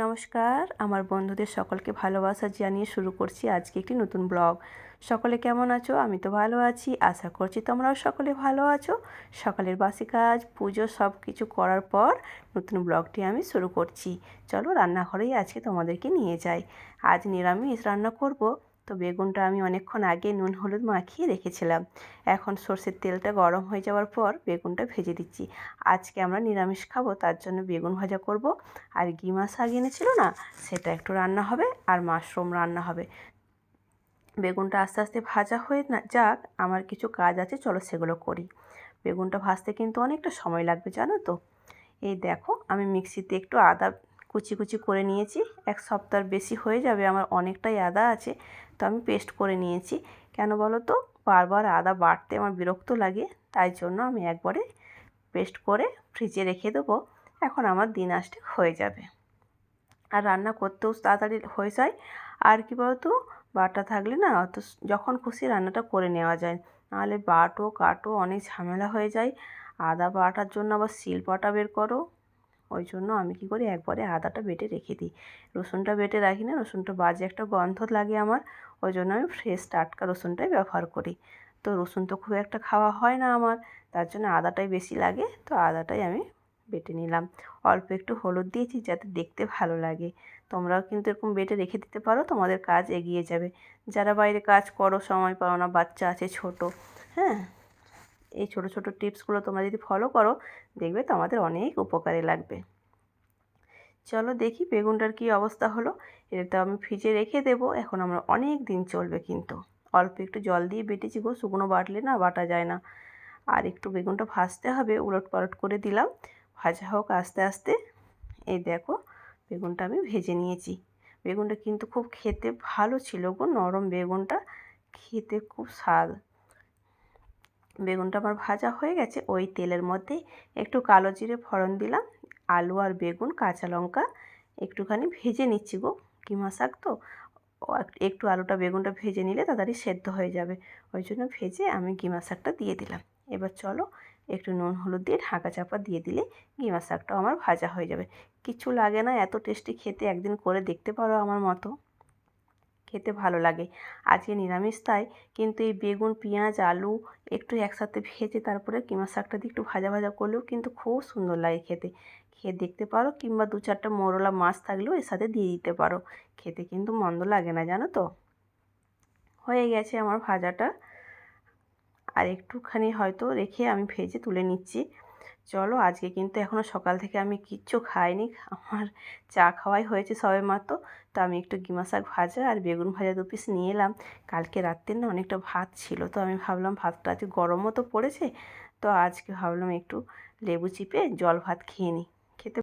নমস্কার, আমার বন্ধুদের সকলকে ভালোবাসা জানিয়ে শুরু করছি আজকে একটি নতুন ব্লগ। সকলে কেমন আছো? আমি তো ভালো আছি, আশা করছি তোমরাও সকলে ভালো আছো। সকালের বাসি কাজ, পুজো সব কিছু করার পর নতুন ব্লগটি আমি শুরু করছি। চলো রান্নাঘরেই আজকে তোমাদেরকে নিয়ে যাই। আজ নিরামিষ রান্না করব। তো বেগুনটা আমি অনেকক্ষণ আগে নুন হলুদ মাখিয়ে রেখেছিলাম। এখন সর্ষের তেলটা গরম হয়ে যাওয়ার পর বেগুনটা ভেজে দিচ্ছি। আজকে আমরা নিরামিষ খাবো, তার জন্য বেগুন ভাজা করব। আর গিমা শাক এনেছিল না, সেটা একটু রান্না হবে, আর মাশরুম রান্না হবে। বেগুনটা আস্তে আস্তে ভাজা হয়ে না যাক, আমার কিছু কাজ আছে, চলো সেগুলো করি। বেগুনটা ভাজতে কিন্তু অনেকটা সময় লাগবে, জানো তো। এই দেখো, আমি মিক্সিতে একটু আদা কুচি কুচি করে নিয়েছি। এক সপ্তাহ বেশি হয়ে যাবে, আমার অনেকটাই আদা আছে, তো আমি পেস্ট করে নিয়েছি। কেন বলো তো, বারবার আদা বাটতে আমার বিরক্ত লাগে, তাই জন্য আমি একবারে পেস্ট করে ফ্রিজে রেখে দেবো। এখন আমার দিন আসতে হয়ে যাবে, আর রান্না করতেও তাড়াতাড়ি হয়ে যায়। আর কি বলতো, বাটা থাকলে না অত যখন খুশি রান্নাটা করে নেওয়া যায়, নাহলে বাটো কাটো অনেক ঝামেলা হয়ে যায়। আদা বাটার জন্য আবার শিলপাটা বের করো। ওই জন্য আমি কী করি, একবারে আদাটা বেটে রেখে দিই। রসুনটা বেটে রাখি না, রসুনটা বাজে একটা গন্ধ লাগে আমার। ওই জন্য আমি ফ্রেশ টাটকা রসুনটাই ব্যবহার করি। তো রসুন তো খুব একটা খাওয়া হয় না আমার, তার জন্য আদাটাই বেশি লাগে, তো আদাটাই আমি বেটে নিলাম। অল্প একটু হলুদ দিয়েছি যাতে দেখতে ভালো লাগে। তোমরাও কিন্তু এরকম বেটে রেখে দিতে পারো, তোমাদের কাজ এগিয়ে যাবে। যারা বাইরে কাজ করো, সময় পাও না, বাচ্চা আছে ছোট, হ্যাঁ, এই ছোট ছোট টিপসগুলো তোমরা যদি ফলো করো, দেখবে তোমাদের অনেক উপকারে লাগবে। চলো দেখি বেগুনটার কী অবস্থা হলো। এটা তো আমি ফ্রিজে রেখে দেবো, এখন আমরা অনেক দিন চলবে কিন্তু। অল্প একটু জল দিয়ে বেটেছি গো, শুকনো বাটলে না বাটা যায় না। আর একটু বেগুনটা ভাজতে হবে, উলট পালট করে দিলাম, ভাজা হোক আস্তে আস্তে। এই দেখো, বেগুনটা আমি ভেজে নিয়েছি। বেগুনটা কিন্তু খুব খেতে ভালো ছিল গো, নরম বেগুনটা, খেতে খুব স্বাদ। বেগুনটা আমার ভাজা হয়ে গেছে, ওই তেলের মধ্যে একটু কালো জিরে ফোড়ন দিলাম, আলু আর বেগুন কাঁচা লঙ্কা একটুখানি ভেজে নিচ্ছি গো, কিমা শাক তো, একটু আলুটা বেগুনটা ভেজে নিলে তাড়াতাড়ি সেদ্ধ হয়ে যাবে। ওই জন্য ভেজে আমি কিমা শাকটা দিয়ে দিলাম। এবার চলো একটু নুন হলুদ দিয়ে ঢাকা চাপা দিয়ে দিলে কিমা শাকটাও আমার ভাজা হয়ে যাবে। কিছু লাগে না, এত টেস্টি খেতে, একদিন করে দেখতে পারো আমার মতো, খেতে ভালো লাগে। আজকে নিরামিষ তাই, কিন্তু এই বেগুন পেঁয়াজ আলু একটু একসাথে ভেজে তারপরে কিমা শাকটা দিয়ে একটু ভাজা ভাজা করলেও কিন্তু খুব সুন্দর লাগে খেতে। খেয়ে দেখতে পারো, কিংবা দু চারটা মোরলা মাছ থাকলেও এর সাথে দিয়ে দিতে পারো, খেতে কিন্তু মন্দ লাগে না, জানো তো। হয়ে গেছে আমার ভাজাটা, আর একটুখানি হয়তো রেখে আমি ভেজে তুলে নিচ্ছি। চলো, আজকে কিন্তু এখনও সকাল থেকে আমি কিচ্ছু খাইনি, আমার চা খাওয়াই হয়েছে সবেমাত্র। তো আমি একটু গিমা শাক ভাজা আর বেগুন ভাজা 2 পিস নিয়ে এলাম। কালকে রাত্রে না অনেকটা ভাত ছিল, তো আমি ভাবলাম ভাতটা আজকে গরমও তো পড়েছে, তো আজকে ভাবলাম একটু লেবু চিপে জল ভাত খেয়ে নিই।